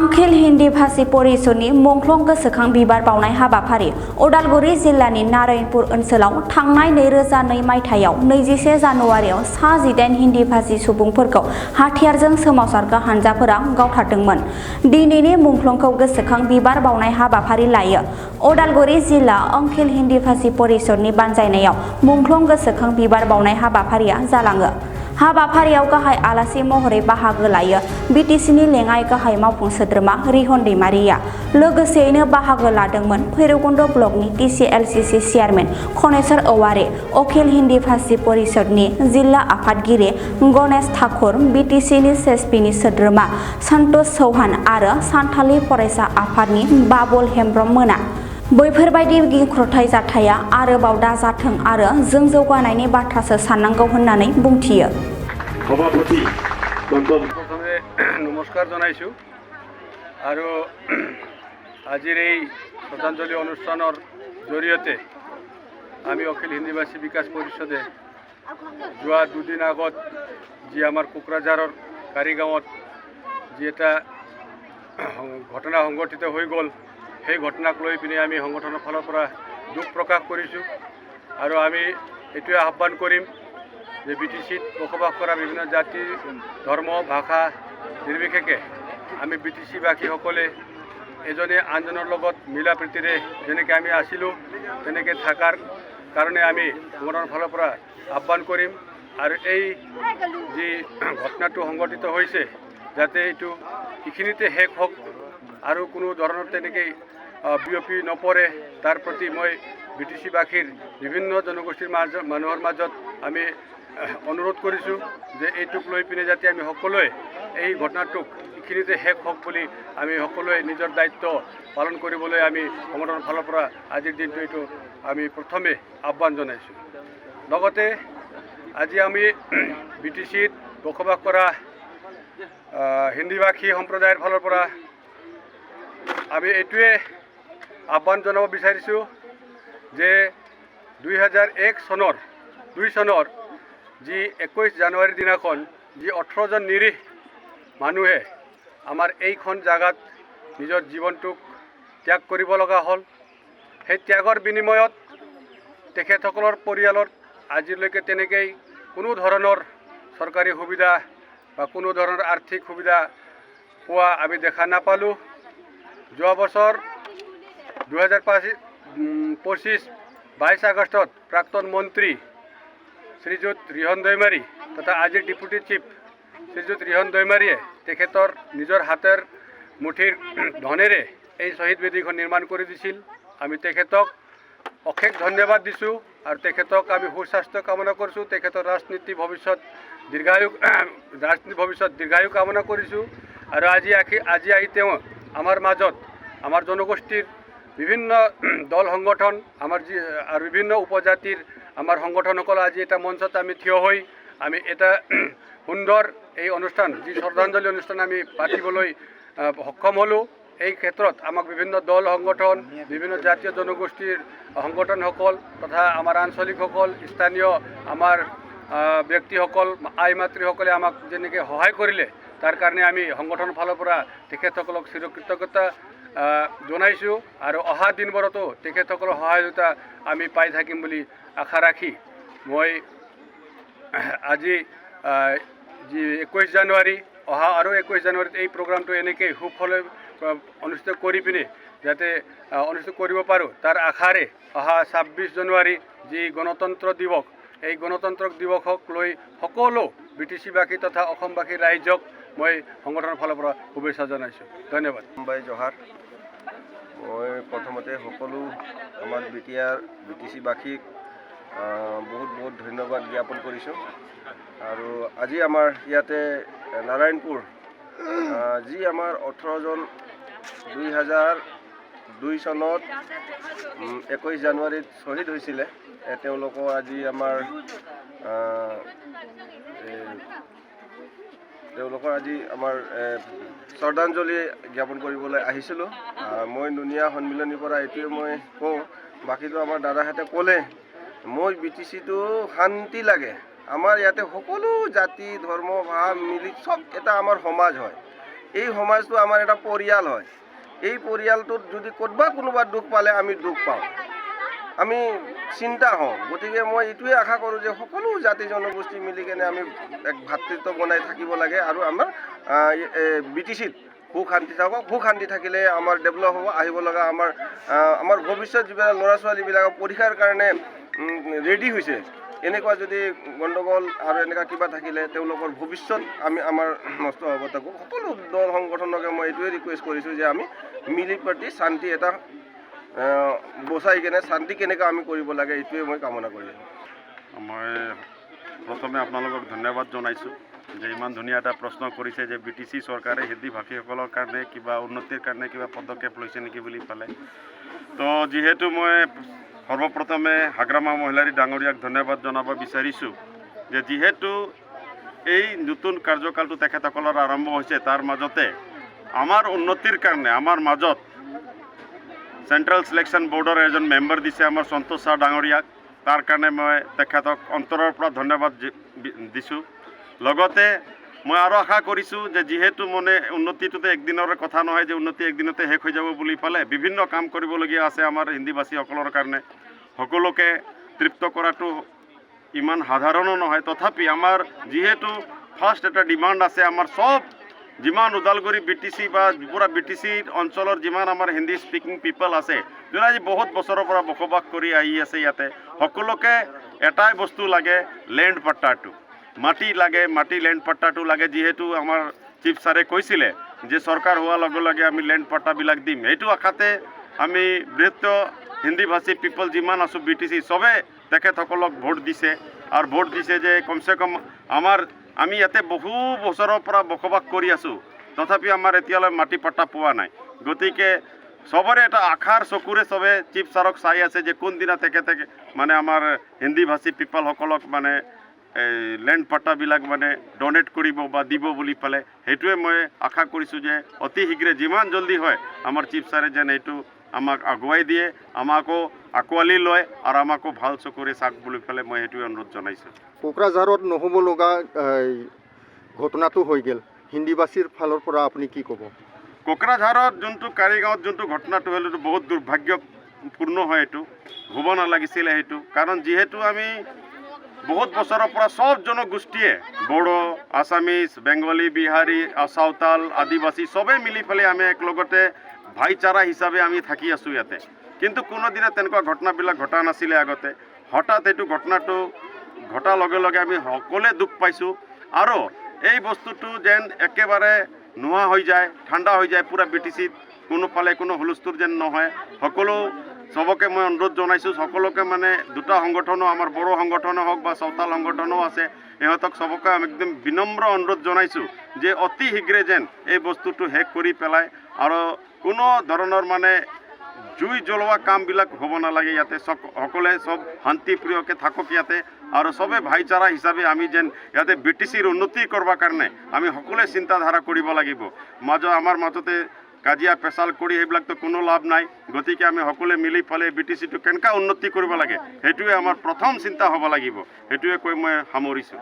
आंखिल हिन्दी भाषी परिषदनि मुंख्लं गोसोखां बिबार बावनाय हाबाफारि उदालगुरि जिल्लानि नारायणपुर ओनसोलाव थांनाय 2002 मायथाइयाव 21 जानुवारियाव सा 18 हिन्दी भाषी सुबुंफोरखौ हाथियारजों सोमावसारग्रा हानजाफोरा गावथारदोंमोन। दिनैनि मुंख्लंखौ गोसोखां बिबार बावनाय हाबाफारि लायो। उदालगुरि जिल्ला आंखिल हिन्दी भाषी परिषदनि बानजायनायाव मुंख्लं गोसोखां बिबार बावनाय हाबाफारिया जालाङो। हाबाफारियाव गाहाय आलासि महरै बाहागो लायो बिटिसिनि लेङाइ गाहाय मावफुं सोद्रोमा रिहन दैमारिया। लोगोसेयैनो बाहागो लादोंमोन भैरबकुंड ब्लकनि टिसिएलसिसि चेयारमेन खनेश्वर औवारी, अखिल हिन्दी भाषी परिषदनि जिल्ला आफादगिरि गणेश ठाकुर, बिटिसिनि सेसपिनि सोद्रोमा सन्तोष चौहान आरो सानथालि फरायसा आफादनि बाबुल हेमब्रम मोना। बैफोरबायदि गिख्रंथाव जाथाया आरोबाव दाजाथों आरो जों जौगानायनि बाथ्रासो साननांगौ होननानै बुंथियो। प्रथमे नमस्कार जनाइछु आरो आजिर এই শ্রদ্ধাঞ্জলি অনুষ্ঠানৰ জৰিয়তে আমি অখিল হিন্দী ভাষী বিকাশ পৰিষদে যোৱা দুদিন আগত যি আমাৰ কোকৰাঝাৰৰ কাৰিগাঁৱত যি এটা ঘটনা সংঘটিত হৈ গ'ল, সেই ঘটনাক লৈ পিনে আমি সংগঠনৰ ফালৰ পৰা দুখ প্ৰকাশ কৰিছোঁ আৰু আমি এইটোৱে আহ্বান কৰিম যে বিটিচিত বসবাস কৰা বিভিন্ন জাতি, ধৰ্ম, ভাষা নিৰ্বিশেষে আমি বিটিচিবাসীসকলে এজনে আনজনৰ লগত মিলা প্ৰীতিৰে যেনেকৈ আমি আছিলোঁ তেনেকৈ থকাৰ কাৰণে আমি সংগঠনৰ ফালৰ পৰা আহ্বান কৰিম আৰু এই যি ঘটনাটো সংঘটিত হৈছে যাতে এইটো এইখিনিতে শেষ হওক আৰু কোনো ধৰণৰ তেনেকৈ বিয়পি নপৰে তাৰ প্ৰতি মই বিটিচিবাসীৰ বিভিন্ন জনগোষ্ঠীৰ মানুহৰ মাজত আমি অনুৰোধ কৰিছোঁ যে এইটোক লৈ পিনে যাতে আমি সকলোৱে এই ঘটনাটোক এইখিনিতে শেষ হওক বুলি আমি সকলোৱে নিজৰ দায়িত্ব পালন কৰিবলৈ আমি সংগঠনৰ ফালৰ পৰা আজিৰ দিনটো এইটো আমি প্ৰথমে আহ্বান জনাইছোঁ। লগতে আজি আমি বিটিচিত বসবাস কৰা হিন্দীভাষী সম্প্ৰদায়ৰ ফালৰ পৰা আমি এইটোৱে আহ্বান জনাব বিচাৰিছোঁ যে 2001 চনৰ যি 21 জানুৱাৰীৰ দিনাখন যি 18জন নিৰীহ মানুহে আমাৰ এইখন জাগাত নিজৰ জীৱনটোক ত্যাগ কৰিব লগা হ'ল। সেই ত্যাগৰ বিনিময়ত তেখেতসকলৰ পৰিয়ালত আজিলৈকে তেনেকৈ কোনো ধৰণৰ চৰকাৰী সুবিধা বা কোনো ধৰণৰ আৰ্থিক সুবিধা পোৱা আমি দেখা নাপালোঁ। যোৱা বছৰ 2025 22 আগষ্টত প্ৰাক্তন মন্ত্ৰী শ্ৰীযুত ৰিহন দৈমাৰী তথা আজিৰ ডেপুটি চিফ শ্ৰীযুত ৰিহন দৈমাৰীয়ে তেখেতৰ নিজৰ হাতেৰ মুঠিৰ ধনেৰে এই শ্বহীদ বেদীখন নিৰ্মাণ কৰি দিছিল। আমি তেখেতক অশেষ ধন্যবাদ দিছোঁ আৰু তেখেতক আমি সুস্বাস্থ্য কামনা কৰিছোঁ। তেখেতৰ ৰাজনীতি ভৱিষ্যত দীৰ্ঘায়ু কামনা কৰিছোঁ আৰু আজি আহি তেওঁ আমাৰ মাজত আমাৰ জনগোষ্ঠীৰ বিভিন্ন দল সংগঠন আমাৰ যি আৰু বিভিন্ন উপজাতিৰ আমাৰ সংগঠনসকল আজি এটা মঞ্চত আমি থিয় হৈ আমি এটা সুন্দৰ এই অনুষ্ঠান যি শ্ৰদ্ধাঞ্জলি অনুষ্ঠান আমি পাতিবলৈ সক্ষম হ'লোঁ। এই ক্ষেত্ৰত আমাক বিভিন্ন দল সংগঠন, বিভিন্ন জাতীয় জনগোষ্ঠীৰ সংগঠনসকল তথা আমাৰ আঞ্চলিকসকল, স্থানীয় আমাৰ ব্যক্তিসকল, আই মাতৃসকলে আমাক যেনেকৈ সহায় কৰিলে তাৰ কাৰণে আমি সংগঠনৰ ফালৰ পৰা তেখেতসকলক চিৰকৃতজ্ঞতা জনাইছোঁ আৰু অহা দিনবোৰতো তেখেতসকলৰ সহায়তা আমি পাই থাকিম বুলি আশা ৰাখি মই আজি যি 21 জানুৱাৰী অহা আৰু 21 জানুৱাৰীত এই প্ৰগ্ৰামটো এনেকৈ সুফলে অনুষ্ঠিত কৰি পিনে যাতে অনুষ্ঠিত কৰিব পাৰোঁ তাৰ আশাৰে অহা 26 জানুৱাৰী যি গণতন্ত্ৰ দিৱস, এই গণতন্ত্ৰ দিৱসক লৈ সকলো বিটিচিবাসী তথা অসমবাসী ৰাইজক মই সংগঠনৰ ফালৰ পৰা শুভেচ্ছা জনাইছোঁ। ধন্যবাদ। জহাৰ। মই প্ৰথমতে সকলো আমাৰ বিটিচিবাসীক বহুত ধন্যবাদ জ্ঞাপন কৰিছোঁ আৰু আজি আমাৰ ইয়াতে নাৰায়ণপুৰ যি আমাৰ 18জন 2002 চনত 21 জানুৱাৰীত শ্বহীদ হৈছিলে তেওঁলোকৰ আজি আমাৰ শ্ৰদ্ধাঞ্জলি জ্ঞাপন কৰিবলৈ আহিছিলোঁ। মই নুনিয়া সন্মিলনীৰ পৰা এইটোৱে মই কওঁ, বাকীটো আমাৰ দাদাহঁতে ক'লে মই বিটিচিটো শান্তি লাগে। আমাৰ ইয়াতে সকলো জাতি ধৰ্ম ভাৱ মিলি চব এটা আমাৰ সমাজ হয়। এই সমাজটো আমাৰ এটা পৰিয়াল হয়। এই পৰিয়ালটোত যদি ক'ৰবাত কোনোবা দুখ পালে আমি দুখ পাওঁ, আমি চিন্তা হওঁ। গতিকে মই এইটোৱে আশা কৰোঁ যে সকলো জাতি জনগোষ্ঠী মিলি কেনে আমি এক ভাতৃত্ব বনাই থাকিব লাগে আৰু আমাৰ BTCত সুখ শান্তি থাকক। সুখ শান্তি থাকিলে আমাৰ ডেভেলপ হ'ব। আহিব লগা আমাৰ ভৱিষ্যত যিবিলাক ল'ৰা ছোৱালীবিলাকক পৰীক্ষাৰ কাৰণে ৰেডি হৈছে, এনেকুৱা যদি গণ্ডগোল আৰু এনেকুৱা কিবা থাকিলে তেওঁলোকৰ ভৱিষ্যত আমাৰ নষ্ট হ'ব। তাকো সকলো দল সংগঠনকে মই এইটোৱে ৰিকুৱেষ্ট কৰিছোঁ যে আমি মিলি পাতি শান্তি এটা বচাই কেনে শান্তি কেনেকৈ আমি কৰিব লাগে, এইটোৱে মই কামনা কৰিছোঁ। মই প্ৰথমে আপোনালোকক ধন্যবাদ জনাইছোঁ যে ইমান ধুনীয়া এটা প্ৰশ্ন কৰিছে যে BTC চৰকাৰে হিন্দী ভাষীসকলৰ কাৰণে কিবা উন্নতিৰ কাৰণে কিবা পদক্ষেপ লৈছে নেকি বুলি পালে। তো যিহেতু মই সৰ্বপ্ৰথমে হাগ্ৰামা মহিলাৰী ডাঙৰীয়াক ধন্যবাদ জনাব বিচাৰিছোঁ যে যিহেতু এই নতুন কাৰ্যকালটো তেখেতসকলৰ আৰম্ভ হৈছে, তাৰ মাজতে আমাৰ উন্নতিৰ কাৰণে আমাৰ মাজত চেণ্ট্ৰেল চিলেকশ্যন বৰ্ডৰ এজন মেম্বাৰ দিছে আমাৰ সন্তোষ ছাৰ ডাঙৰীয়াক। তাৰ কাৰণে মই তেখেতক অন্তৰৰ পৰা ধন্যবাদ দিছোঁ। লগতে মই আৰু আশা কৰিছোঁ যে যিহেতু উন্নতিটোতে একদিনৰে কথা নহয় যে উন্নতি একদিনতে শেষ হৈ যাব বুলি পালে, বিভিন্ন কাম কৰিবলগীয়া আছে আমাৰ হিন্দীভাষীসকলৰ কাৰণে। সকলোকে তৃপ্ত কৰাটো ইমান সাধাৰণো নহয়। তথাপি আমাৰ যিহেতু ফাৰ্ষ্ট এটা ডিমাণ্ড আছে, আমাৰ চব যিমান ওদালগুৰি BTC বা পুৰা BTC অঞ্চলৰ যিমান আমাৰ হিন্দী স্পিকিং পিপল আছে, যোনে আজি বহুত বছৰৰ পৰা বসবাস কৰি আহি আছে ইয়াতে, সকলোকে এটাই বস্তু লাগে, লেণ্ড পাট্টাটো। মাটি লাগে, লেণ্ড পাট্টাটো লাগে। যিহেতু আমাৰ চিফ ছাৰে কৈছিলে যে চৰকাৰ হোৱাৰ লগে লগে আমি লেণ্ড পাট্টাবিলাক দিম, এইটো আশাতে আমি বৃহৎ হিন্দীভাষী পিপল যিমান আছোঁ BTC চবে তেখেতসকলক ভোট দিছে। আৰু ভোট দিছে যে কমচে কম আমি ইয়াতে বহু বছৰৰ পৰা বসবাস কৰি আছোঁ, তথাপি আমাৰ এতিয়ালৈ মাটি পাট্টা পোৱা নাই। গতিকে চবৰে এটা আশাৰ চকুৰে চবে চিফ ছাৰক চাই আছে যে কোনদিনা তেখেতে আমাৰ হিন্দীভাষী পিপলসকলক লেণ্ড পাট্টাবিলাক ডনেট কৰিব বা দিব বুলি পালে। সেইটোৱে মই আশা কৰিছোঁ যে অতি শীঘ্ৰে যিমান জলদি হয় আমাৰ চিফ ছাৰে যেন এইটো আমাক আগুৱাই দিয়ে, আমাকো আঁকোৱালি লয় আৰু আমাকো ভাল চকুৰে চাওক বুলি পেলাই মই সেইটোৱে অনুৰোধ জনাইছোঁ। কোকৰাঝাৰত নহ'ব লগা ঘটনাটো হৈ গ'ল, হিন্দীভাষীৰ ফালৰ পৰা আপুনি কি ক'ব? কোকৰাঝাৰত যোনটো কাৰিগাঁৱত যোনটো ঘটনাটো হ'ল এইটো বহুত দুৰ্ভাগ্যপূৰ্ণ হয়। এইটো হ'ব নালাগিছিলে সেইটো, কাৰণ যিহেতু আমি বহুত বছৰৰ পৰা চব জনগোষ্ঠীয়ে বড়ো, আছামিজ, বেংগলী, বিহাৰী, চাওতাল, আদিবাসী চবেই মিলি পেলাই আমি একেলগতে ভাইচাৰা হিচাপে আমি থাকি আছোঁ ইয়াতে। কিন্তু কোনোদিনা তেনেকুৱা ঘটনাবিলাক ঘটা নাছিলে আগতে। হঠাৎ এইটো ঘটনাটো ঘটাৰ লগে লগে আমি সকলোৱে দুখ পাইছোঁ আৰু এই বস্তুটো যেন একেবাৰে নোহোৱা হৈ যায়, ঠাণ্ডা হৈ যায় পুৰা BTCত, কোনোফালে কোনো হুলস্থুল যেন নহয়। চবকে মই অনুৰোধ জনাইছোঁ, সকলোকে দুটা সংগঠনো, আমাৰ বড়ো সংগঠনো হওক বা চাওতাল সংগঠনো আছে, ইহঁতক চবকে একদম বিনম্ৰ অনুৰোধ জনাইছোঁ যে অতি শীঘ্ৰে যেন এই বস্তুটো শেষ কৰি পেলাই আৰু কোনো ধৰণৰ জুই জ্বলোৱা কামবিলাক হ'ব নালাগে ইয়াতে। সকলোৱে চব শান্তিপ্ৰিয়কৈ থাকক ইয়াতে আৰু চবে ভাইচাৰা হিচাপে আমি যেন ইয়াতে BTCৰ উন্নতি কৰিবৰ কাৰণে আমি সকলোৱে চিন্তাধাৰা কৰিব লাগিব। আমাৰ মাজতে কাজিয়া পেচাল কৰি সেইবিলাকতো কোনো লাভ নাই। গতিকে আমি সকলোৱে মিলি পেলাই BTCটো কেনেকৈ উন্নতি কৰিব লাগে সেইটোৱে আমাৰ প্ৰথম চিন্তা হ'ব লাগিব। সেইটোৱে কৈ মই সামৰিছোঁ।